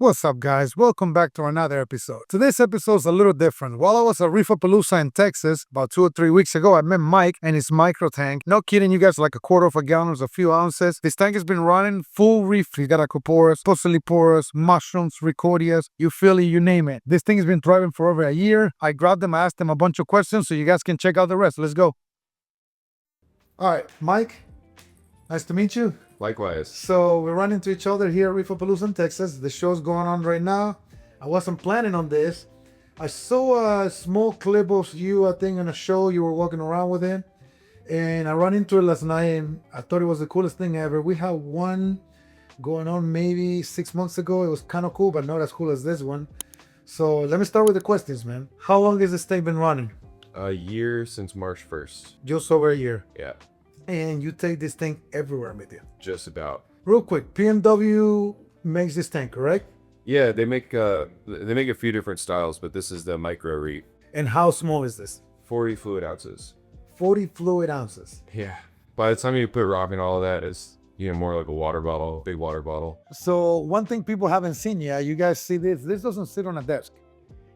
What's up, guys? Welcome back to another episode. Today's episode is a little different. While I was at Reefapalooza in Texas about 2 or 3 weeks ago, I met Mike and his micro tank. No kidding, you guys, like a quarter of a gallon or a few ounces. This tank has been running full reef. He's got aquaporus, polyporus, mushrooms, ricordias, you feel it, you name it. This thing has been thriving for over a year. I grabbed him, I asked him a bunch of questions so you guys can check out the rest. Let's go. All right, Mike, nice to meet you. Likewise. So we run into each other here at Reefapalooza in Texas. The show's going on right now. I wasn't planning on this. I saw a small clip of you, I think, on a show you were walking around with it. And I ran into it last night and I thought it was the coolest thing ever. We had one going on maybe 6 months ago. It was kind of cool, but not as cool as this one. So let me start with the questions, man. How long has this thing been running? A year since March 1st. Just over a year. Yeah, And you take this thing everywhere with you. just about. Real quick, PMW makes this tank, correct? Yeah, they make a few different styles, but this is the micro reef. And how small is this? 40 fluid ounces. 40 fluid ounces. Yeah. By the time you put rock and all of that, it's more like a water bottle, big water bottle. So one thing people haven't seen yet, you guys see this. This doesn't sit on a desk.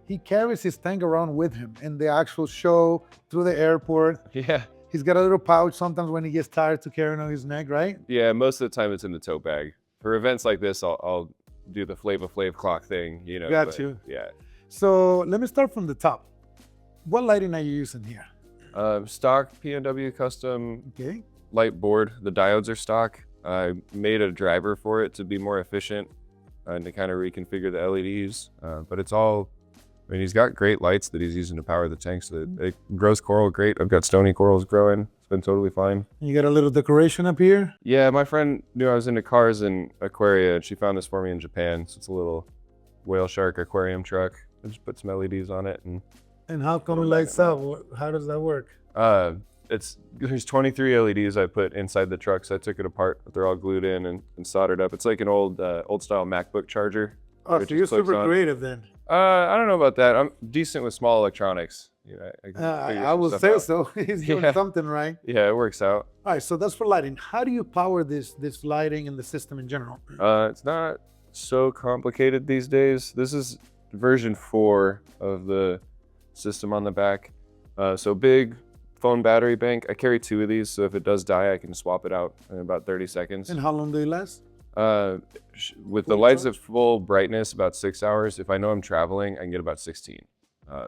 He carries his tank around with him in the actual show, through the airport. Yeah. He's got a little pouch sometimes when he gets tired to carry on his neck, right? Yeah, most of the time it's in the tote bag. For events like this, I'll do the Flava Flav clock thing, Got but, you. Yeah. So let me start from the top. What lighting are you using here? Stock PNW custom Okay. light board. The diodes are stock. I made a driver for it to be more efficient and to kind of reconfigure the LEDs. But it's all, he's got great lights that he's using to power the tank, so that it grows coral great. I've got stony corals growing. It's been totally fine. You got a little decoration up here. Yeah, my friend knew I was into cars and Aquaria, and she found this for me in Japan. So it's a little whale shark aquarium truck. I just put some LEDs on it. And how come it lights up? How does that work? There's 23 LEDs I put inside the truck, so I took it apart. They're all glued in and soldered up. It's like an old style MacBook charger. Oh, so you're super creative then. I don't know about that. I'm decent with small electronics. I will say so. He's doing something right. Yeah, it works out. All right, so that's for lighting. How do you power this lighting and the system in general? It's not so complicated these days. This is version 4 of the system on the back. So big phone battery bank. I carry 2 of these, so if it does die, I can swap it out in about 30 seconds. And how long do they last? With the lights at full brightness, about 6 hours. If I know I'm traveling, I can get about 16.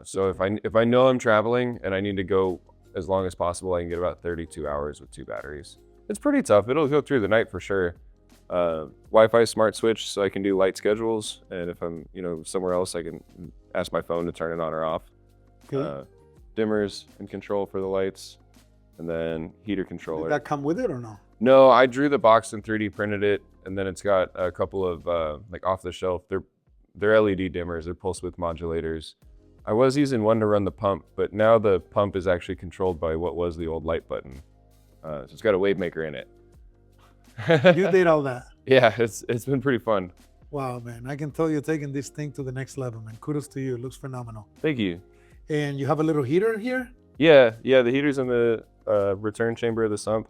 So if I know I'm traveling and I need to go as long as possible, I can get about 32 hours with 2 batteries. It's pretty tough. It'll go through the night for sure. Wi-Fi smart switch, so I can do light schedules, and if I'm somewhere else, I can ask my phone to turn it on or off. Okay. Dimmers and control for the lights, and then heater controller. Did that come with it or no? No, I drew the box and 3D printed it, and then it's got a couple of like off the shelf. They're LED dimmers. They're pulse width modulators. I was using one to run the pump, but now the pump is actually controlled by what was the old light button. So it's got a wave maker in it. You did all that. Yeah, it's been pretty fun. Wow, man. I can tell you're taking this thing to the next level, man. Kudos to you. It looks phenomenal. Thank you. And you have a little heater here? Yeah, the heater's in the return chamber of the sump,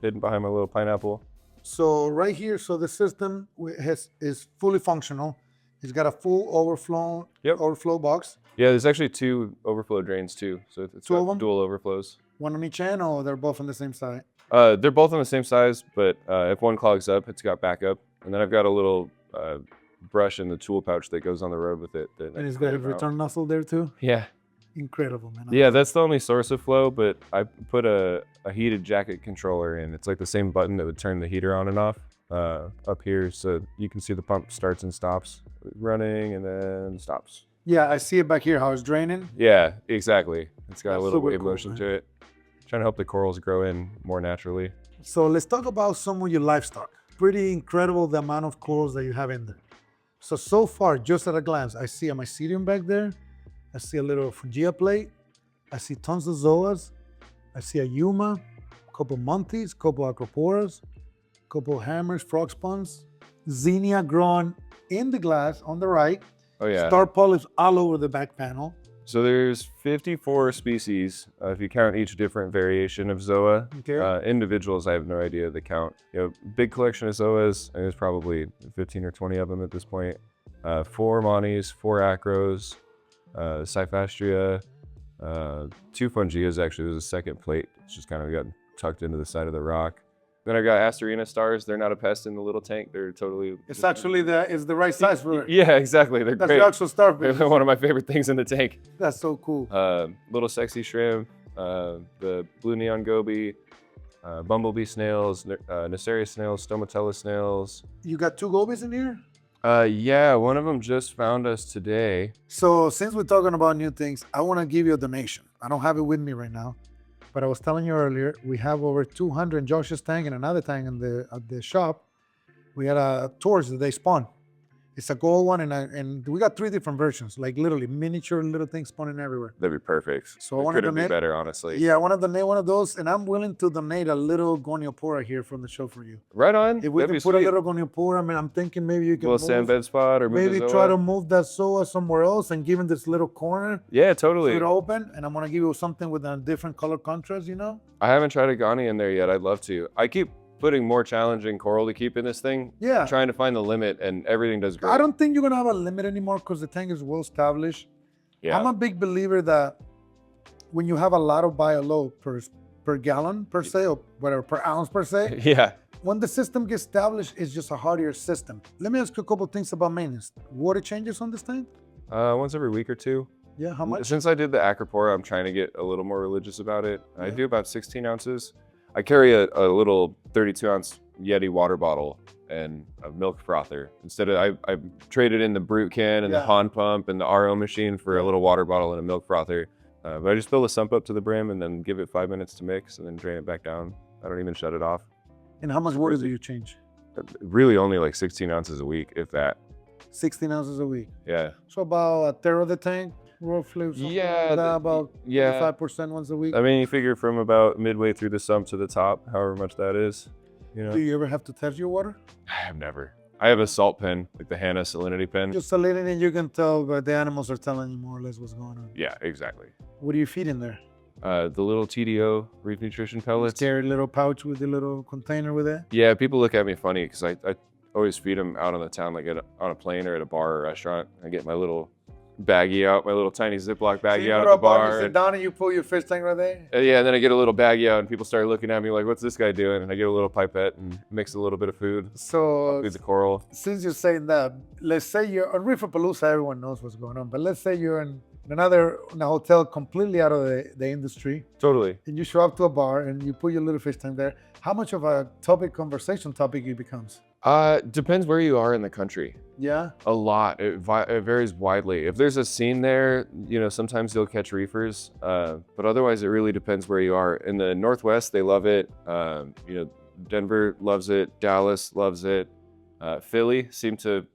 hidden behind my little pineapple. So right here, so the system is fully functional. It's got a full overflow box. Yeah, there's actually 2 overflow drains too, so it's Two of them? dual overflows. One on each end, or they're both on the same side? They're both on the same size, but if one clogs up, it's got backup. And then I've got a little brush in the tool pouch that goes on the road with it. And it's got a return nozzle there too? Yeah. Incredible, man. Yeah, that's the only source of flow, but I put a heated jacket controller in. It's like the same button that would turn the heater on and off up here, so you can see the pump starts and stops, running and then stops. Yeah, I see it back here, how it's draining. Yeah, exactly. It's got That's a little super wave cool, motion man. to it. Trying to help the corals grow in more naturally. So let's talk about some of your livestock. Pretty incredible the amount of corals that you have in there. So far, just at a glance, I see a mycelium back there. I see a little Fungia plate. I see tons of zoas. I see a Yuma, a couple monkeys, a couple acroporas, a couple hammers, frog spawns, Xenia growing in the glass on the right. Oh yeah. Star polyps all over the back panel. So there's 54 species, if you count each different variation of zoa. Okay. Individuals, I have no idea the count. Big collection of zoas, and there's probably 15 or 20 of them at this point. 4 Monis, 4 Acros, Cyphastria, 2 Fungias. Actually, there's a second plate. It's just kind of got tucked into the side of the rock. Then I got Asterina stars. They're not a pest in the little tank. They're totally. It's actually it's the right size for it. Yeah, exactly. They're That's great. the actual starfish. They're one of my favorite things in the tank. That's so cool. Little sexy shrimp, the blue neon goby, bumblebee snails, Nacerius snails, Stomatella snails. You got 2 gobies in here? Yeah, one of them just found us today. So since we're talking about new things, I want to give you a donation. I don't have it with me right now, but I was telling you earlier, we have over 200 in Josh's tank and another tank in at the shop. We had a torch that they spawn. It's a gold one, and we got 3 different versions, like literally miniature little things spawning everywhere. That'd be perfect. So I want to couldn't be donate. better, honestly. Yeah, I want to donate one of those, and I'm willing to donate a little goniopora here from the show for you. Right on. If we That'd can be put sweet. a little goniopora, I mean, I'm thinking maybe you can Little sand bed spot or maybe Mutazoa. try to move that Zoa somewhere else and give him this little corner. Yeah, totally. Leave it open, and I'm gonna give you something with a different color contrast. You know? I haven't tried a Goni in there yet. I'd love to. I keep putting more challenging coral to keep in this thing. Yeah. Trying to find the limit, and everything does great. I don't think you're gonna have a limit anymore because the tank is well established. Yeah. I'm a big believer that when you have a lot of bio-load per gallon per se, or whatever, per ounce per se, Yeah. when the system gets established, it's just a hardier system. Let me ask you a couple things about maintenance. Water changes on this tank? Once every week or 2. Yeah, how much? Since I did the Acropora, I'm trying to get a little more religious about it. I Yeah. do about 16 ounces. I carry a little 32-ounce Yeti water bottle and a milk frother. Instead of, I traded in the Brute can and the Yeah. pond pump and the RO machine for a little water bottle and a milk frother. But I just fill the sump up to the brim and then give it 5 minutes to mix and then drain it back down. I don't even shut it off. And how much water do you change? Really only like 16 ounces a week, if that. 16 ounces a week. Yeah. So about a third of the tank, roughly. Yeah, About 5% once a week. I mean, you figure from about midway through the sump to the top, however much that is. You know, Do you ever have to test your water? I have never. I have a salt pen, like the Hannah salinity pen. Just saline, and you can tell, but the animals are telling you more or less what's going on. Yeah, exactly. What do you feed in there? The little TDO Reef nutrition pellets. Scary little pouch with the little container with it. Yeah, people look at me funny because I always feed them out on the town, like on a plane or at a bar or restaurant. I get my little baggie out, my little tiny Ziploc baggie out at the bar. You sit down and you pull your fish tank right there. Yeah, and then I get a little baggie out and people start looking at me like, what's this guy doing? And I get a little pipette and mix a little bit of food. So Feed the coral. since you're saying that, let's say you're on Reeferpalooza, everyone knows what's going on, but let's say you're in in a hotel completely out of the industry, Totally. and you show up to a bar and you put your little fish tank there, how much of a conversation topic it becomes? Depends where you are in the country. Yeah? A lot. It varies widely. If there's a scene there, you know, sometimes you'll catch reefers, but otherwise it really depends where you are. In the Northwest, they love it. You know, Denver loves it. Dallas loves it. Philly seemed to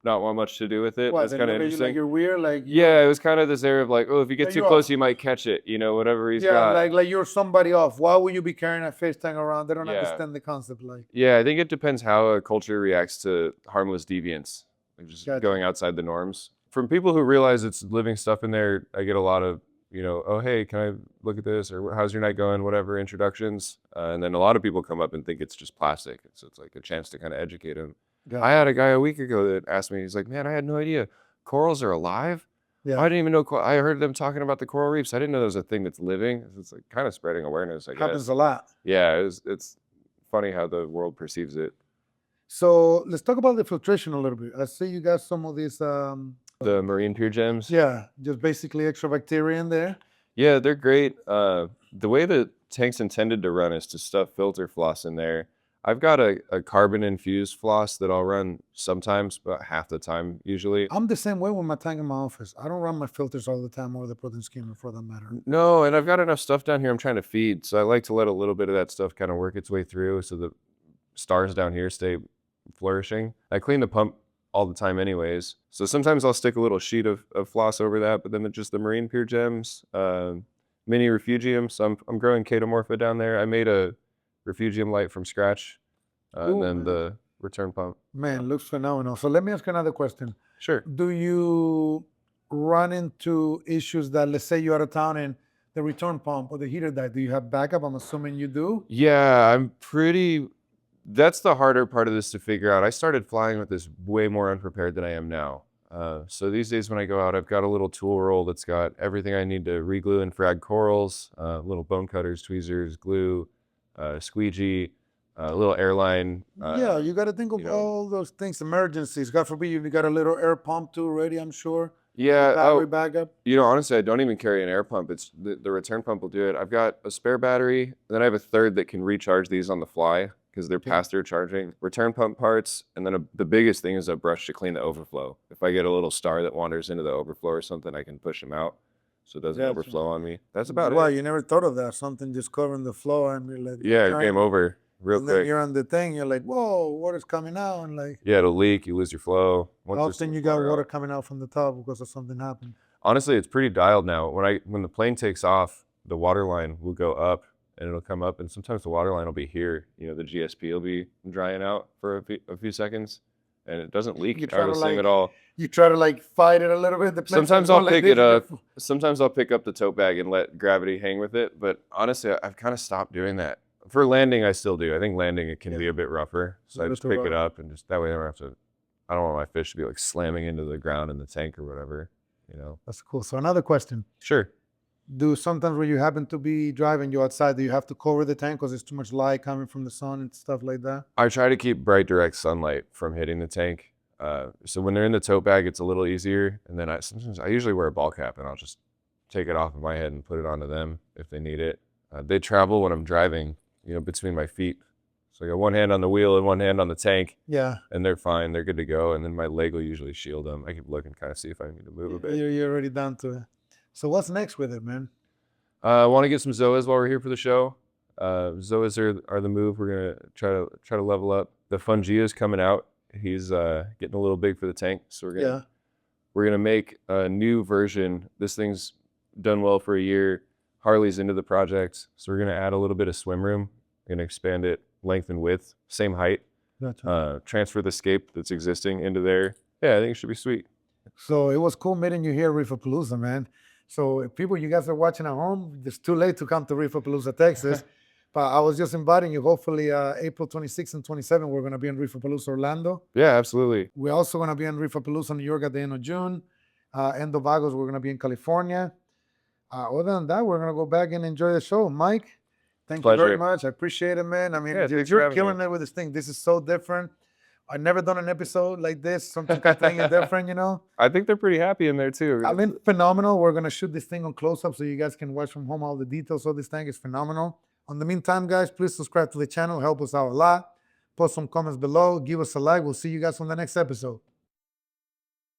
not want much to do with it. What, That's they kind of look at you interesting. like you're weird? Like, Yeah, it was kind of this area of like, oh, if you get Yeah, too you close, are. you might catch it. You know, whatever he's yeah, got. like you're somebody off. Why would you be carrying a fish tank around? They don't Yeah. understand the concept. Like, Yeah, I think it depends how a culture reacts to harmless deviance, like just Gotcha. going outside the norms. From people who realize it's living stuff in there, I get a lot of, you know, oh, hey, can I look at this? Or how's your night going? Whatever, introductions. And then a lot of people come up and think it's just plastic. So it's like a chance to kind of educate them. Gotcha. I had a guy a week ago that asked me, he's like, man, I had no idea corals are alive. Yeah. I didn't even know, I heard them talking about the coral reefs. I didn't know there was a thing that's living. It's like kind of spreading awareness, I guess. happens a lot. Yeah, it's funny how the world perceives it. So let's talk about the filtration a little bit. I see you got some of these, The marine pure gems. yeah, just basically extra bacteria in there. Yeah, they're great. The way the tank's intended to run is to stuff filter floss in there. I've got a carbon infused floss that I'll run sometimes, about half the time usually. I'm the same way with my tank in my office. I don't run my filters all the time or the protein skimmer for that matter. No, and I've got enough stuff down here I'm trying to feed, so I like to let a little bit of that stuff kind of work its way through so the stars down here stay flourishing. I clean the pump all the time anyways, so sometimes I'll stick a little sheet of floss over that, but then just the marine pure gems, mini refugium. So I'm growing Chaetomorpha down there. I made a refugium light from scratch, and Ooh, then man. the return pump. Man, looks phenomenal. So let me ask another question. Sure. Do you run into issues that, let's say you're out of town and the return pump or the heater died? Do you have backup? I'm assuming you do. Yeah, that's the harder part of this to figure out. I started flying with this way more unprepared than I am now. So these days when I go out, I've got a little tool roll that's got everything I need to reglue and frag corals, little bone cutters, tweezers, glue, squeegee, a little airline. Yeah, you got to think of all those things, emergencies. God forbid you got a little air pump too ready, I'm sure. Yeah. Battery backup. Honestly, I don't even carry an air pump. It's the return pump will do it. I've got a spare battery. Then I have a third that can recharge these on the fly because they're past their charging. Return pump parts. And then the biggest thing is a brush to clean the overflow. If I get a little star that wanders into the overflow or something, I can push them out so it doesn't overflow on me. That's about it. Wow, you never thought of that. Something just covering the flow and you're like, Yeah, game over real and quick. then you're on the thing, you're like, whoa, water's coming out. And like, Yeah, it'll leak. You lose your flow. often you got water coming out from the top because of something happened. Honestly, it's pretty dialed now. When the plane takes off, the water line will go up and it'll come up, and sometimes the water line will be here. The GSP will be drying out for a few seconds, and it doesn't leak at all. You try to like fight it a little bit. Sometimes I'll pick it up. Sometimes I'll pick up the tote bag and let gravity hang with it. But honestly, I've kind of stopped doing that. For landing, I still do. I think landing it can be a bit rougher, so I just pick it up and just that way I don't have to. I don't want my fish to be like slamming into the ground in the tank or whatever. That's cool. So another question. Sure. Do sometimes when you happen to be driving, you outside, do you have to cover the tank because there's too much light coming from the sun and stuff like that? I try to keep bright direct sunlight from hitting the tank. So when they're in the tote bag, it's a little easier. And then I usually wear a ball cap and I'll just take it off of my head and put it onto them if they need it. They travel when I'm driving, between my feet. So I got one hand on the wheel and one hand on the tank. Yeah. And they're fine. They're good to go. And then my leg will usually shield them. I keep looking, kind of see if I need to move a bit. You're already down to it. So what's next with it, man? I want to get some zoas while we're here for the show. Zoas are the move. We're gonna try to level up. The Fungia's coming out. He's getting a little big for the tank. So we're gonna make a new version. This thing's done well for a year. Harley's into the project. So we're gonna add a little bit of swim room. We're gonna expand it length and width, same height. Gotcha. Transfer the scape that's existing into there. Yeah, I think it should be sweet. So it was cool meeting you here, Reeferpalooza, man. So if people, you guys are watching at home, it's too late to come to Reeferpalooza, Texas. But I was just inviting you. Hopefully, April 26th and 27th, we're going to be in Reeferpalooza, Orlando. Yeah, absolutely. We're also going to be in Reeferpalooza, New York at the end of June. End of August, we're going to be in California. Other than that, we're going to go back and enjoy the show. Mike, thank you very much. I appreciate it, man. I mean, you're killing it with this thing. This is so different. I've never done an episode like this, something completely different, I think they're pretty happy in there too. I mean, phenomenal. We're going to shoot this thing on close-up so you guys can watch from home all the details of this thing. Is phenomenal. In the meantime, guys, please subscribe to the channel. Help us out a lot. Post some comments below. Give us a like. We'll see you guys on the next episode.